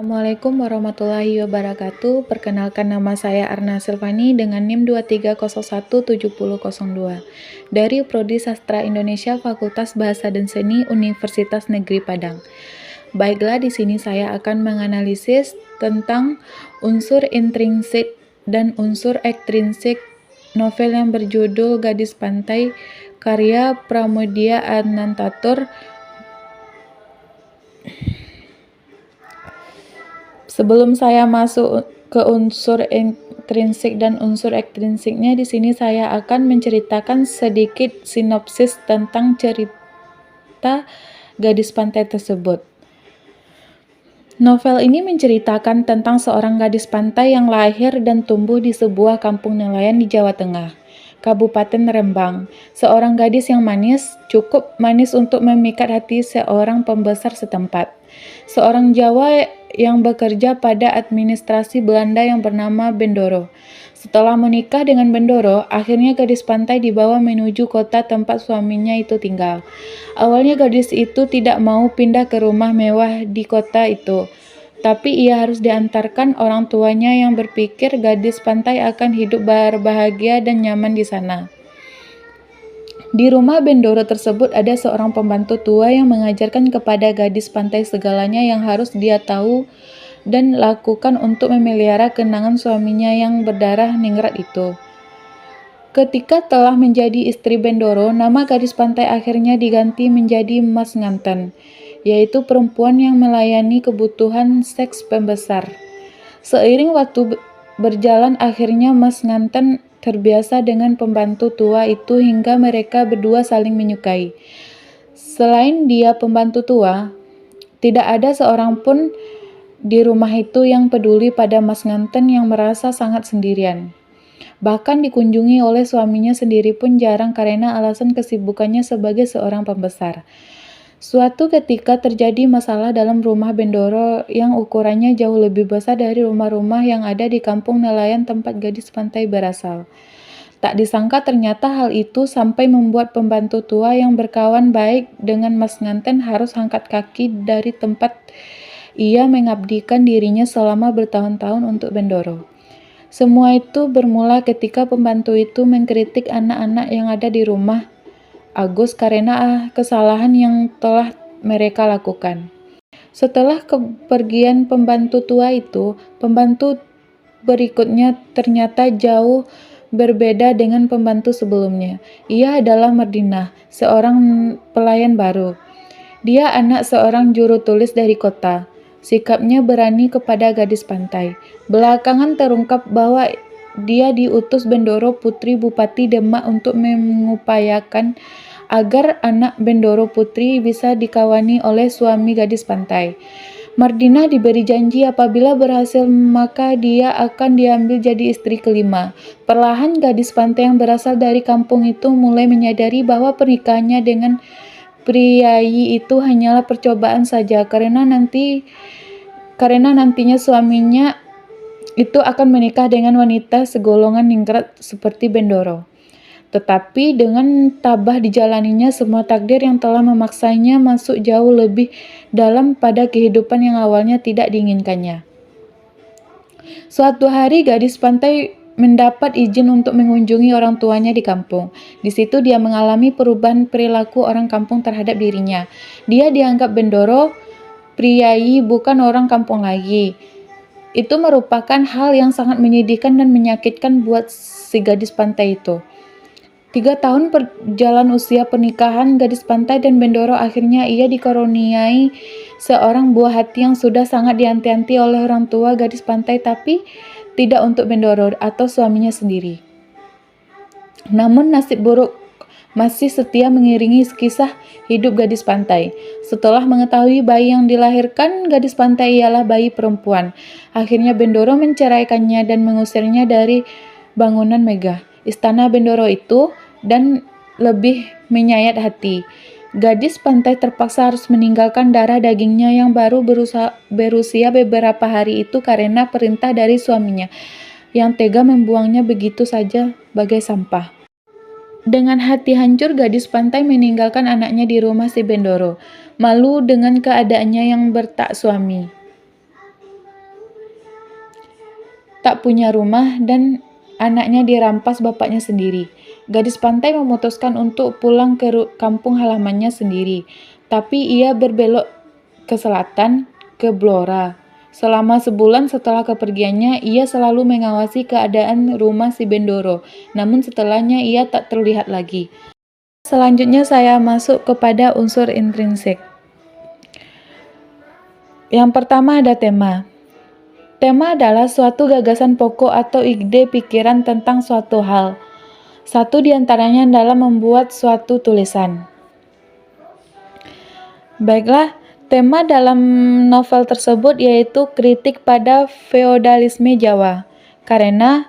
Assalamualaikum warahmatullahi wabarakatuh. Perkenalkan, nama saya Arna Silvani dengan NIM 23017002 dari Prodi Sastra Indonesia Fakultas Bahasa dan Seni Universitas Negeri Padang. Baiklah, di sini saya akan menganalisis tentang unsur intrinsik dan unsur ekstrinsik novel yang berjudul Gadis Pantai karya Pramoedya Anantatur. Sebelum saya masuk ke unsur intrinsik dan unsur ekstrinsiknya, di sini saya akan menceritakan sedikit sinopsis tentang cerita Gadis Pantai tersebut. Novel ini menceritakan tentang seorang gadis pantai yang lahir dan tumbuh di sebuah kampung nelayan di Jawa Tengah, Kabupaten Rembang. Seorang gadis yang manis, cukup manis untuk memikat hati seorang pembesar setempat. Seorang Jawa yang bekerja pada administrasi Belanda yang bernama Bendoro. Setelah menikah dengan Bendoro, akhirnya gadis pantai dibawa menuju kota tempat suaminya itu tinggal. Awalnya gadis itu tidak mau pindah ke rumah mewah di kota itu, tapi ia harus diantarkan orang tuanya yang berpikir gadis pantai akan hidup berbahagia dan nyaman di sana. Di rumah Bendoro tersebut ada seorang pembantu tua yang mengajarkan kepada gadis pantai segalanya yang harus dia tahu dan lakukan untuk memelihara kenangan suaminya yang berdarah ningrat itu. Ketika telah menjadi istri Bendoro, nama gadis pantai akhirnya diganti menjadi Mas Nganten, yaitu perempuan yang melayani kebutuhan seks pembesar. Seiring waktu berjalan, akhirnya Mas Nganten terbiasa dengan pembantu tua itu hingga mereka berdua saling menyukai. Selain dia pembantu tua, tidak ada seorang pun di rumah itu yang peduli pada Mas Nganten yang merasa sangat sendirian. Bahkan dikunjungi oleh suaminya sendiri pun jarang karena alasan kesibukannya sebagai seorang pembesar. Suatu ketika terjadi masalah dalam rumah Bendoro yang ukurannya jauh lebih besar dari rumah-rumah yang ada di kampung nelayan tempat gadis pantai berasal. Tak disangka ternyata hal itu sampai membuat pembantu tua yang berkawan baik dengan Mas Nganten harus angkat kaki dari tempat ia mengabdikan dirinya selama bertahun-tahun untuk Bendoro. Semua itu bermula ketika pembantu itu mengkritik anak-anak yang ada di rumah Agus karena kesalahan yang telah mereka lakukan. Setelah kepergian pembantu tua itu, pembantu berikutnya ternyata jauh berbeda dengan pembantu sebelumnya. Ia adalah Mardinah, seorang pelayan baru. Dia anak seorang juru tulis dari kota. Sikapnya berani kepada gadis pantai. Belakangan terungkap bahwa dia diutus Bendoro Putri Bupati Demak untuk mengupayakan agar anak Bendoro Putri bisa dikawani oleh suami gadis pantai. Mardinah diberi janji apabila berhasil maka dia akan diambil jadi istri kelima. Perlahan gadis pantai yang berasal dari kampung itu mulai menyadari bahwa pernikahannya dengan priayi itu hanyalah percobaan saja karena nantinya suaminya itu akan menikah dengan wanita segolongan ningrat seperti Bendoro. Tetapi dengan tabah dijalaninya semua takdir yang telah memaksanya masuk jauh lebih dalam pada kehidupan yang awalnya tidak diinginkannya. Suatu hari gadis pantai mendapat izin untuk mengunjungi orang tuanya di kampung. Di situ dia mengalami perubahan perilaku orang kampung terhadap dirinya. Dia dianggap Bendoro priayi bukan orang kampung lagi. Itu merupakan hal yang sangat menyedihkan dan menyakitkan buat si gadis pantai itu. 3 tahun berjalan usia pernikahan gadis pantai dan Bendoro, akhirnya ia dikaruniai seorang buah hati yang sudah sangat dianti-anti oleh orang tua gadis pantai, tapi tidak untuk Bendoro atau suaminya sendiri. Namun nasib buruk masih setia mengiringi kisah hidup gadis pantai. Setelah mengetahui bayi yang dilahirkan gadis pantai ialah bayi perempuan, akhirnya Bendoro menceraikannya dan mengusirnya dari bangunan megah istana Bendoro itu, dan lebih menyayat hati. Gadis pantai terpaksa harus meninggalkan darah dagingnya yang baru berusia beberapa hari itu karena perintah dari suaminya yang tega membuangnya begitu saja bagai sampah. Dengan hati hancur, gadis pantai meninggalkan anaknya di rumah si Bendoro, malu dengan keadaannya yang bertak suami. tak punya rumah, dan anaknya dirampas bapaknya sendiri. Gadis pantai memutuskan untuk pulang ke kampung halamannya sendiri, tapi ia berbelok ke selatan, ke Blora. Selama sebulan setelah kepergiannya, ia selalu mengawasi keadaan rumah si Bendoro, namun setelahnya ia tak terlihat lagi. Selanjutnya saya masuk kepada unsur intrinsik. Yang pertama ada tema. Tema adalah suatu gagasan pokok atau ide pikiran tentang suatu hal. Satu di antaranya adalah membuat suatu tulisan. Baiklah, tema dalam novel tersebut yaitu kritik pada feodalisme Jawa. Karena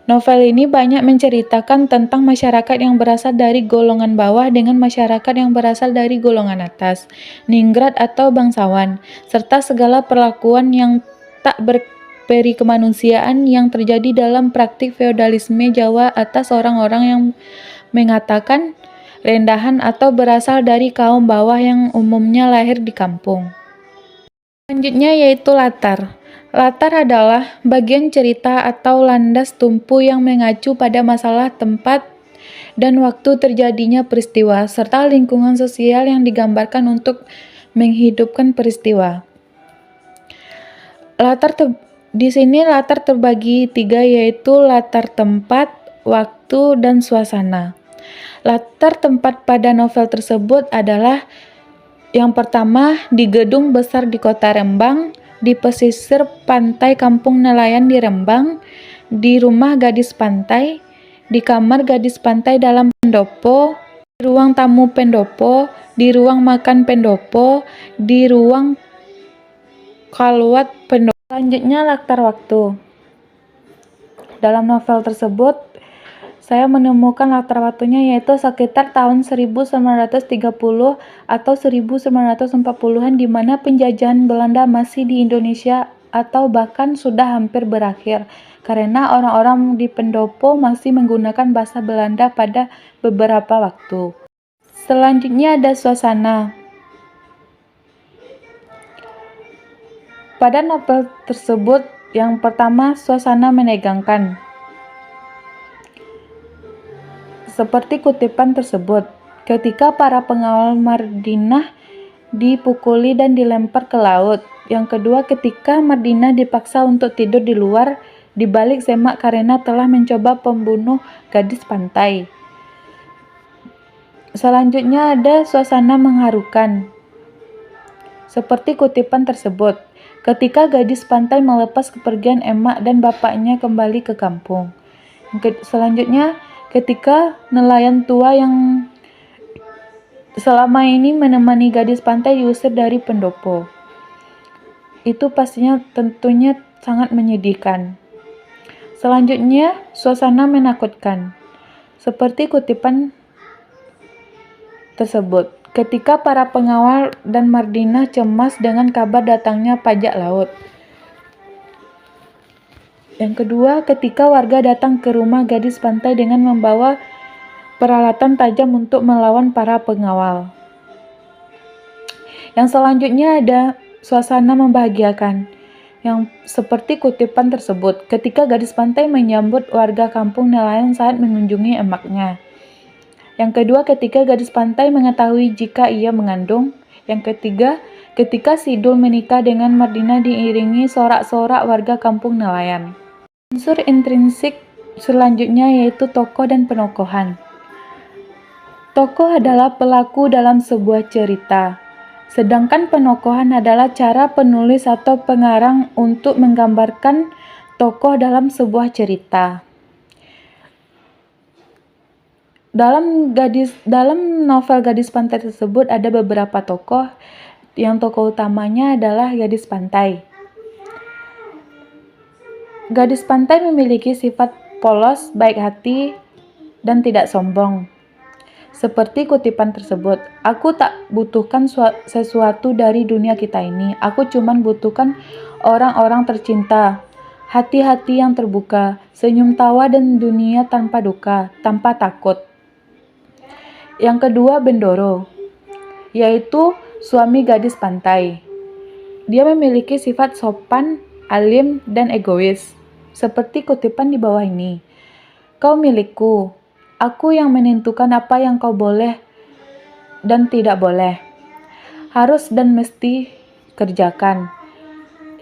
novel ini banyak menceritakan tentang masyarakat yang berasal dari golongan bawah dengan masyarakat yang berasal dari golongan atas, ningrat atau bangsawan, serta segala perlakuan yang tak berperi kemanusiaan yang terjadi dalam praktik feodalisme Jawa atas orang-orang yang mengatakan rendahan atau berasal dari kaum bawah yang umumnya lahir di kampung. Selanjutnya yaitu latar. Latar adalah bagian cerita atau landas tumpu yang mengacu pada masalah, tempat, dan waktu terjadinya peristiwa, serta lingkungan sosial yang digambarkan untuk menghidupkan peristiwa. Di sini latar terbagi 3, yaitu latar tempat, waktu, dan suasana. Latar tempat pada novel tersebut adalah yang pertama di gedung besar di kota Rembang, di pesisir pantai kampung nelayan di Rembang, di rumah gadis pantai, di kamar gadis pantai dalam pendopo, di ruang tamu pendopo, di ruang makan pendopo, di ruang kalwat pendopo. Selanjutnya latar waktu. Dalam novel tersebut saya menemukan latar waktunya yaitu sekitar tahun 1930 atau 1940-an, di mana penjajahan Belanda masih di Indonesia atau bahkan sudah hampir berakhir, karena orang-orang di pendopo masih menggunakan bahasa Belanda pada beberapa waktu. Selanjutnya ada suasana. Pada novel tersebut, yang pertama suasana menegangkan. Seperti kutipan tersebut, ketika para pengawal Mardinah dipukuli dan dilempar ke laut. Yang kedua, ketika Mardinah dipaksa untuk tidur di luar di balik semak karena telah mencoba pembunuh gadis pantai. Selanjutnya ada suasana mengharukan. Seperti kutipan tersebut, ketika gadis pantai melepas kepergian emak dan bapaknya kembali ke kampung. Selanjutnya, ketika nelayan tua yang selama ini menemani gadis pantai diusir dari pendopo. Itu pastinya tentunya sangat menyedihkan. Selanjutnya, suasana menakutkan. Seperti kutipan tersebut, ketika para pengawal dan Mardinah cemas dengan kabar datangnya pajak laut. Yang kedua, ketika warga datang ke rumah gadis pantai dengan membawa peralatan tajam untuk melawan para pengawal. Yang selanjutnya ada suasana membahagiakan, yang seperti kutipan tersebut, ketika gadis pantai menyambut warga kampung nelayan saat mengunjungi emaknya. Yang kedua, ketika gadis pantai mengetahui jika ia mengandung. Yang ketiga, ketika Sidul menikah dengan Mardinah diiringi sorak-sorak warga kampung nelayan. Unsur intrinsik selanjutnya yaitu tokoh dan penokohan. Tokoh adalah pelaku dalam sebuah cerita, sedangkan penokohan adalah cara penulis atau pengarang untuk menggambarkan tokoh dalam sebuah cerita. Dalam novel Gadis Pantai tersebut ada beberapa tokoh. Yang tokoh utamanya adalah gadis pantai. Gadis pantai memiliki sifat polos, baik hati, dan tidak sombong. Seperti kutipan tersebut, aku tak butuhkan sesuatu dari dunia kita ini. Aku cuman butuhkan orang-orang tercinta, hati-hati yang terbuka, senyum tawa dan dunia tanpa duka, tanpa takut. Yang kedua, Bendoro, yaitu suami gadis pantai. Dia memiliki sifat sopan, alim, dan egois. seperti kutipan di bawah ini. Kau milikku, aku yang menentukan apa yang kau boleh dan tidak boleh, harus dan mesti kerjakan.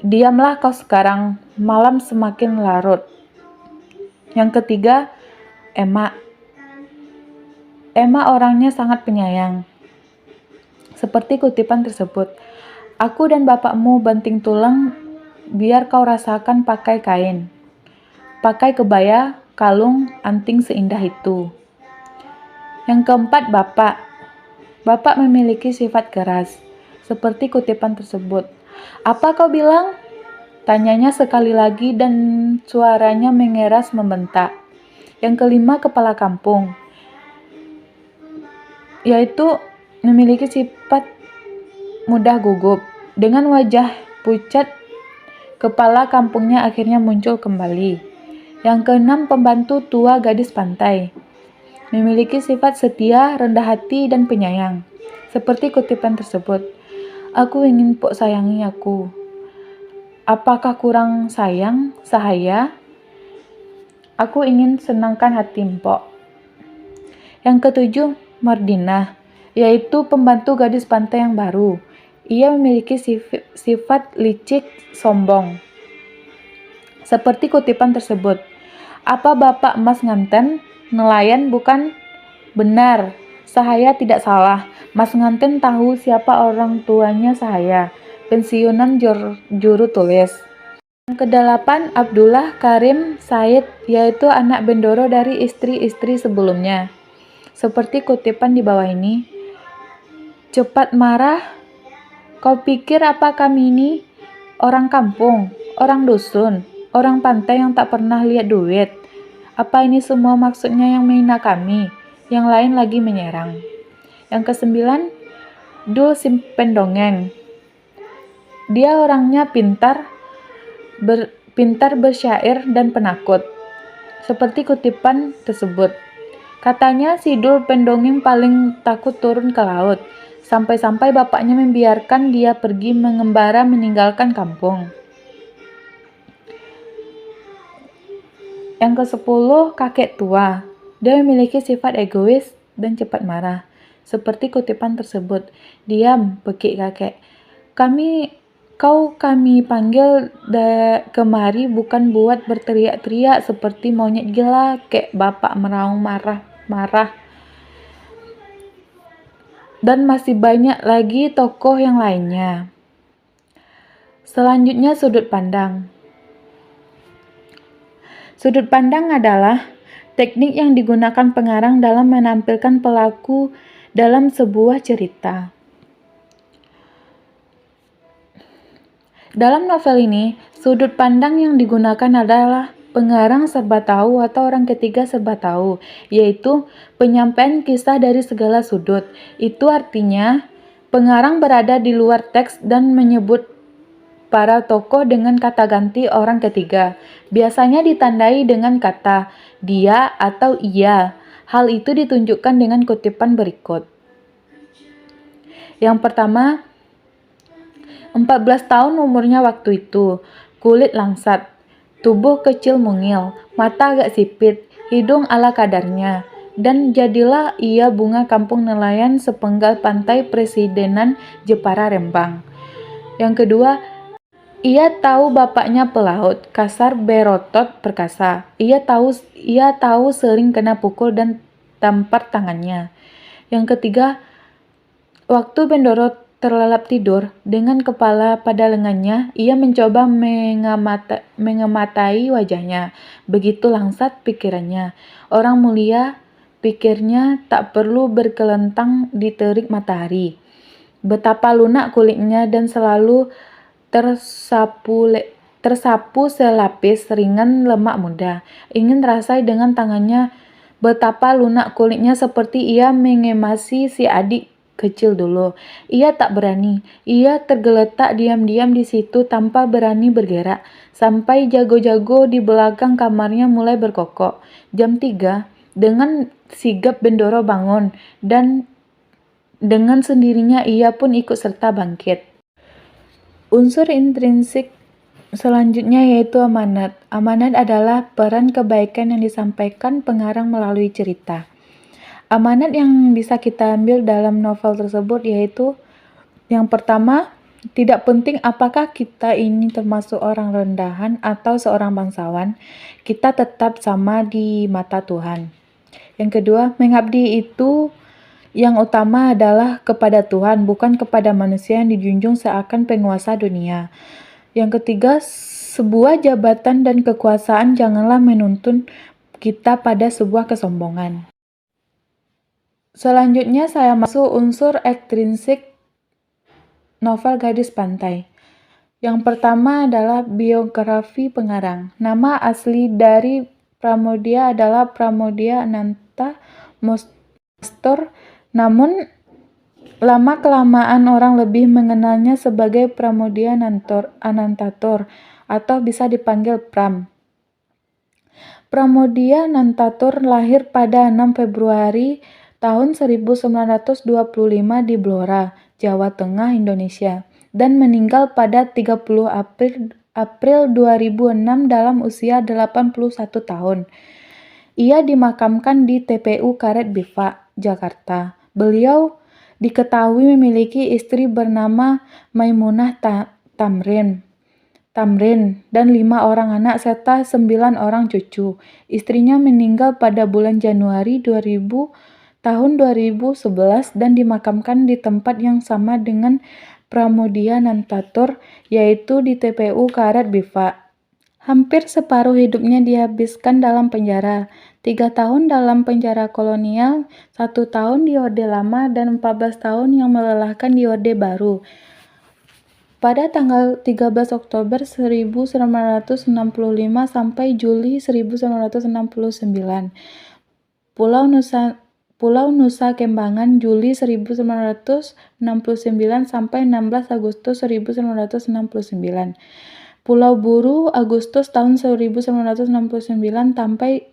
Diamlah kau sekarang, malam semakin larut. Yang ketiga, Emma. Emma orangnya sangat penyayang. Seperti kutipan tersebut, aku dan bapakmu banting tulang biar kau rasakan pakai kain. Pakai kebaya, kalung, anting seindah itu. Yang keempat, Bapak. Bapak memiliki sifat keras. Seperti kutipan tersebut. Apa kau bilang? Tanyanya sekali lagi dan suaranya mengeras membentak. Yang kelima, kepala kampung. Yaitu memiliki sifat mudah gugup. Dengan wajah pucat, kepala kampungnya akhirnya muncul kembali. Yang keenam, pembantu tua gadis pantai. Memiliki sifat setia, rendah hati, dan penyayang. Seperti kutipan tersebut. Aku ingin pok sayangi aku. Apakah kurang sayang, sahaya? Aku ingin senangkan hati mpok. Yang ketujuh, Mardinah, yaitu pembantu gadis pantai yang baru. Ia memiliki sifat licik, sombong. Seperti kutipan tersebut. Apa Bapak Mas nganten? Nelayan bukan? Benar, Sahaya tidak salah. Mas nganten tahu siapa orang tuanya Sahaya. Pensiunan juru tulis. Yang kedelapan, Abdullah Karim Said, yaitu anak Bendoro dari istri-istri sebelumnya. Seperti kutipan di bawah ini. Cepat marah, kau pikir apa kami ini? Orang kampung, orang dusun, orang pantai yang tak pernah lihat duit. Apa ini semua maksudnya yang menghina kami? Yang lain lagi menyerang. Yang kesembilan, Dul Simpen Dongeng. Dia orangnya pintar bersyair dan penakut. Seperti kutipan tersebut. Katanya si Dul Pendongeng paling takut turun ke laut. Sampai-sampai bapaknya membiarkan dia pergi mengembara meninggalkan kampung. Yang ke-10, kakek tua. Dia memiliki sifat egois dan cepat marah. Seperti kutipan tersebut. Diam, bekik kakek. Kami panggil kemari bukan buat berteriak-teriak seperti monyet gila, kayak bapak meraung marah-marah. Dan masih banyak lagi tokoh yang lainnya. Selanjutnya, sudut pandang. Sudut pandang adalah teknik yang digunakan pengarang dalam menampilkan pelaku dalam sebuah cerita. Dalam novel ini, sudut pandang yang digunakan adalah pengarang serba tahu atau orang ketiga serba tahu, yaitu penyampaian kisah dari segala sudut. Itu artinya, pengarang berada di luar teks dan menyebut para tokoh dengan kata ganti orang ketiga. Biasanya ditandai dengan kata dia atau ia. Hal itu ditunjukkan dengan kutipan berikut. Yang pertama, 14 tahun umurnya waktu itu, kulit langsat, tubuh kecil mungil, mata agak sipit, hidung ala kadarnya, dan jadilah ia bunga kampung nelayan sepenggal pantai Presidenan Jepara Rembang. Yang kedua, ia tahu bapaknya pelaut, kasar berotot perkasa. Ia tahu sering kena pukul dan tampar tangannya. Yang ketiga, waktu Bendoro terlelap tidur, dengan kepala pada lengannya, ia mencoba mengematai wajahnya. Begitu langsat pikirannya. Orang mulia, pikirnya, tak perlu berkelentang di terik matahari. Betapa lunak kulitnya dan selalu tersapu selapis ringan lemak muda. Ingin rasai dengan tangannya betapa lunak kulitnya seperti ia mengemasi si adik kecil dulu. Ia tak berani. Ia tergeletak diam-diam di situ tanpa berani bergerak. Sampai jago-jago di belakang kamarnya mulai berkokok. Jam 3, dengan sigap Bendoro bangun dan dengan sendirinya ia pun ikut serta bangkit. Unsur intrinsik Selanjutnya yaitu amanat. Amanat adalah peran kebaikan yang disampaikan pengarang melalui cerita. Amanat yang bisa kita ambil dalam novel tersebut yaitu yang pertama, tidak penting apakah kita ini termasuk orang rendahan atau seorang bangsawan, kita tetap sama di mata Tuhan. Yang kedua, mengabdi itu yang utama adalah kepada Tuhan, bukan kepada manusia yang dijunjung seakan penguasa dunia. Yang ketiga, sebuah jabatan dan kekuasaan janganlah menuntun kita pada sebuah kesombongan. Selanjutnya saya masuk unsur ekstrinsik novel Gadis Pantai. Yang pertama adalah biografi pengarang. Nama asli dari Pramoedya adalah Pramoedya Ananta Mastor, namun lama-kelamaan orang lebih mengenalnya sebagai Pramoedya Anantatur atau bisa dipanggil Pram. Pramoedya Anantatur lahir pada 6 Februari tahun 1925 di Blora, Jawa Tengah, Indonesia, dan meninggal pada 30 April 2006 dalam usia 81 tahun. Ia dimakamkan di TPU Karet Bifak, Jakarta. Beliau diketahui memiliki istri bernama Maimunah Tamrin dan 5 orang anak serta 9 orang cucu. Istrinya meninggal pada bulan Januari tahun 2011 dan dimakamkan di tempat yang sama dengan Pramoedya Anantatur, yaitu di TPU Karet Bifak. Hampir separuh hidupnya dihabiskan dalam penjara, 3 tahun dalam penjara kolonial, 1 tahun di Orde Lama, dan 14 tahun yang melelahkan di Orde Baru. Pada tanggal 13 Oktober 1965 sampai Juli 1969, Pulau Nusa Kembangan Juli 1969 sampai 16 Agustus 1969. Pulau Buru Agustus tahun 1969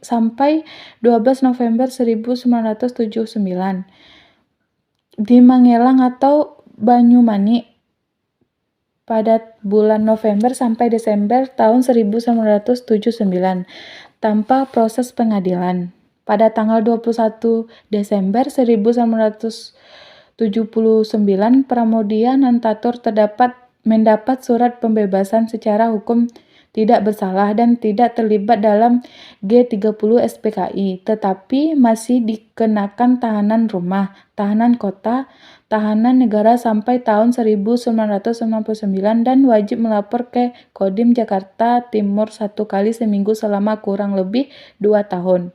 sampai 12 November 1979. Di Mangelang atau Banyumanik pada bulan November sampai Desember tahun 1979 tanpa proses pengadilan. Pada tanggal 21 Desember 1979, Pramoedya Anantatur mendapat surat pembebasan secara hukum tidak bersalah dan tidak terlibat dalam G30 SPKI, tetapi masih dikenakan tahanan rumah, tahanan kota, tahanan negara sampai tahun 1999 dan wajib melapor ke Kodim Jakarta Timur 1 kali seminggu selama kurang lebih 2 tahun.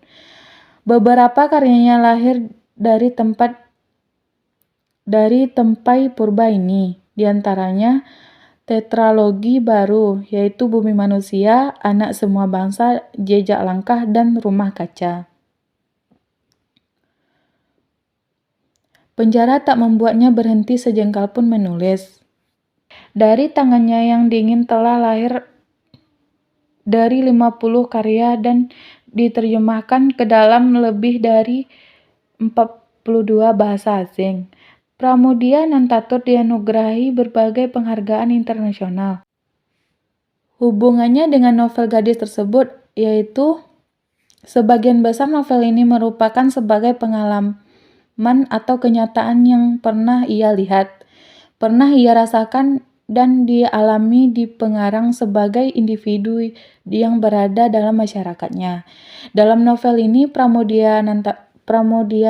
Beberapa karyanya lahir dari tempai purba ini, diantaranya tetralogi baru, yaitu Bumi Manusia, Anak Semua Bangsa, Jejak Langkah, dan Rumah Kaca. Penjara tak membuatnya berhenti sejengkal pun menulis. Dari tangannya yang dingin telah lahir dari 50 karya dan diterjemahkan ke dalam lebih dari 42 bahasa asing. Pramoedya Anantatur dianugerahi berbagai penghargaan internasional. Hubungannya dengan novel gadis tersebut yaitu sebagian besar novel ini merupakan sebagai pengalaman atau kenyataan yang pernah ia lihat, pernah ia rasakan dan dialami di pengarang sebagai individu yang berada dalam masyarakatnya. Dalam novel ini, Pramoedya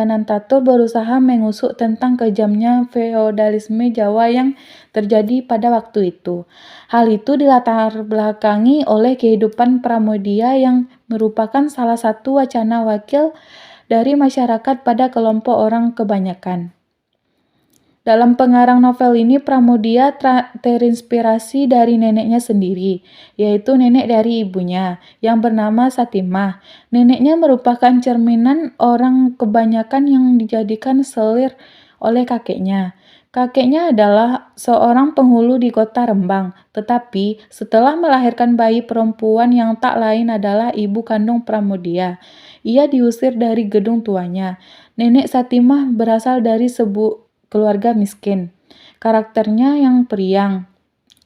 Anantatur berusaha mengusuk tentang kejamnya feodalisme Jawa yang terjadi pada waktu itu. Hal itu dilatar belakangi oleh kehidupan Pramoedya yang merupakan salah satu wacana wakil dari masyarakat pada kelompok orang kebanyakan. Dalam pengarang novel ini, Pramoedya terinspirasi dari neneknya sendiri, yaitu nenek dari ibunya, yang bernama Satimah. Neneknya merupakan cerminan orang kebanyakan yang dijadikan selir oleh kakeknya. Kakeknya adalah seorang penghulu di kota Rembang, tetapi setelah melahirkan bayi perempuan yang tak lain adalah ibu kandung Pramoedya, ia diusir dari gedung tuanya. Nenek Satimah berasal dari keluarga miskin. Karakternya yang periang,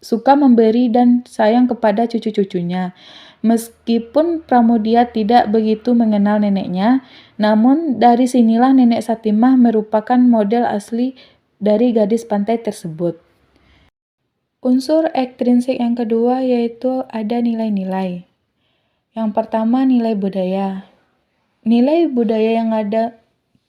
suka memberi dan sayang kepada cucu-cucunya. Meskipun Pramudia tidak begitu mengenal neneknya, namun dari sinilah Nenek Satimah merupakan model asli dari gadis pantai tersebut. Unsur ekstrinsik yang kedua yaitu ada nilai-nilai. Yang pertama, nilai budaya. Nilai budaya yang ada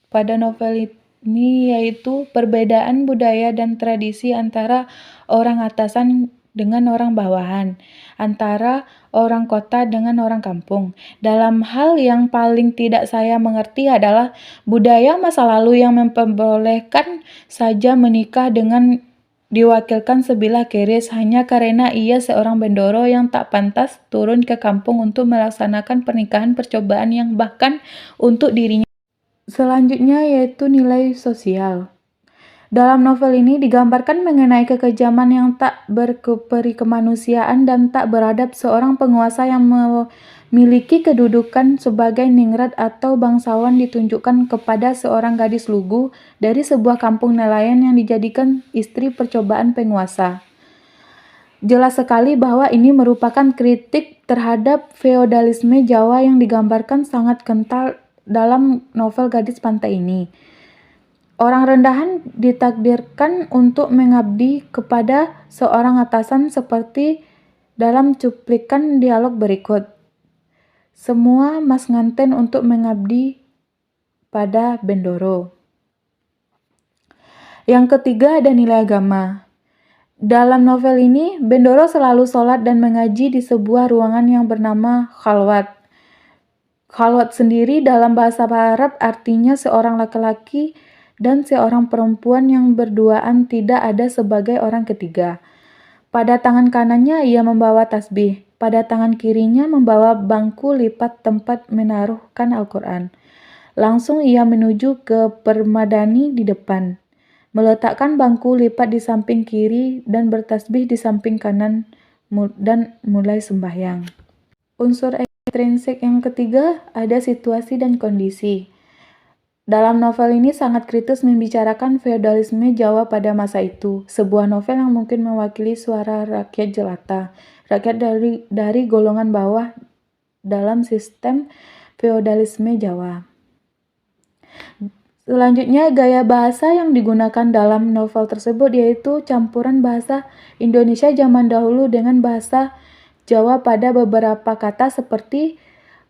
pada novel ini yaitu perbedaan budaya dan tradisi antara orang atasan dengan orang bawahan, antara orang kota dengan orang kampung. Dalam hal yang paling tidak saya mengerti adalah budaya masa lalu yang memperbolehkan saja menikah dengan diwakilkan sebilah keris hanya karena ia seorang bendoro yang tak pantas turun ke kampung untuk melaksanakan pernikahan percobaan yang bahkan untuk dirinya. Selanjutnya yaitu nilai sosial. Dalam novel ini digambarkan mengenai kekejaman yang tak berperi kemanusiaan dan tak beradab seorang penguasa yang memiliki kedudukan sebagai ningrat atau bangsawan ditunjukkan kepada seorang gadis lugu dari sebuah kampung nelayan yang dijadikan istri percobaan penguasa. Jelas sekali bahwa ini merupakan kritik terhadap feodalisme Jawa yang digambarkan sangat kental dalam novel Gadis Pantai ini. Orang rendahan ditakdirkan untuk mengabdi kepada seorang atasan seperti dalam cuplikan dialog berikut. Semua mas nganten untuk mengabdi pada Bendoro. Yang ketiga ada nilai agama. Dalam novel ini, Bendoro selalu sholat dan mengaji di sebuah ruangan yang bernama khalwat. Khalwat sendiri dalam bahasa Arab artinya seorang laki-laki dan seorang perempuan yang berduaan, tidak ada sebagai orang ketiga. Pada tangan kanannya ia membawa tasbih, pada tangan kirinya membawa bangku lipat tempat menaruhkan Al-Quran. Langsung ia menuju ke permadani di depan, meletakkan bangku lipat di samping kiri dan bertasbih di samping kanan dan mulai sembahyang. Unsur ekstrinsik yang ketiga ada situasi dan kondisi. Dalam novel ini sangat kritis membicarakan feodalisme Jawa pada masa itu, sebuah novel yang mungkin mewakili suara rakyat jelata, rakyat dari golongan bawah dalam sistem feodalisme Jawa. Selanjutnya, gaya bahasa yang digunakan dalam novel tersebut yaitu campuran bahasa Indonesia zaman dahulu dengan bahasa Jawa pada beberapa kata seperti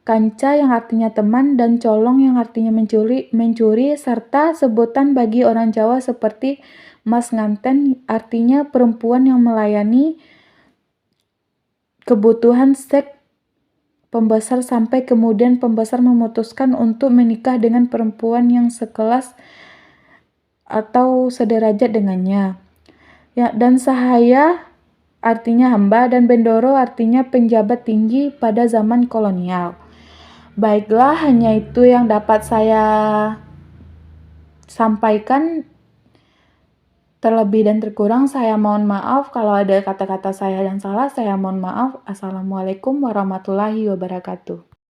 kanca yang artinya teman dan colong yang artinya mencuri serta sebutan bagi orang Jawa seperti mas nganten artinya perempuan yang melayani kebutuhan seks pembesar sampai kemudian pembesar memutuskan untuk menikah dengan perempuan yang sekelas atau sederajat dengannya. Ya, dan sahaya artinya hamba dan bendoro artinya penjabat tinggi pada zaman kolonial. Baiklah, hanya itu yang dapat saya sampaikan. Terlebih dan terkurang saya mohon maaf. Kalau ada kata-kata saya yang salah, saya mohon maaf. Assalamualaikum warahmatullahi wabarakatuh.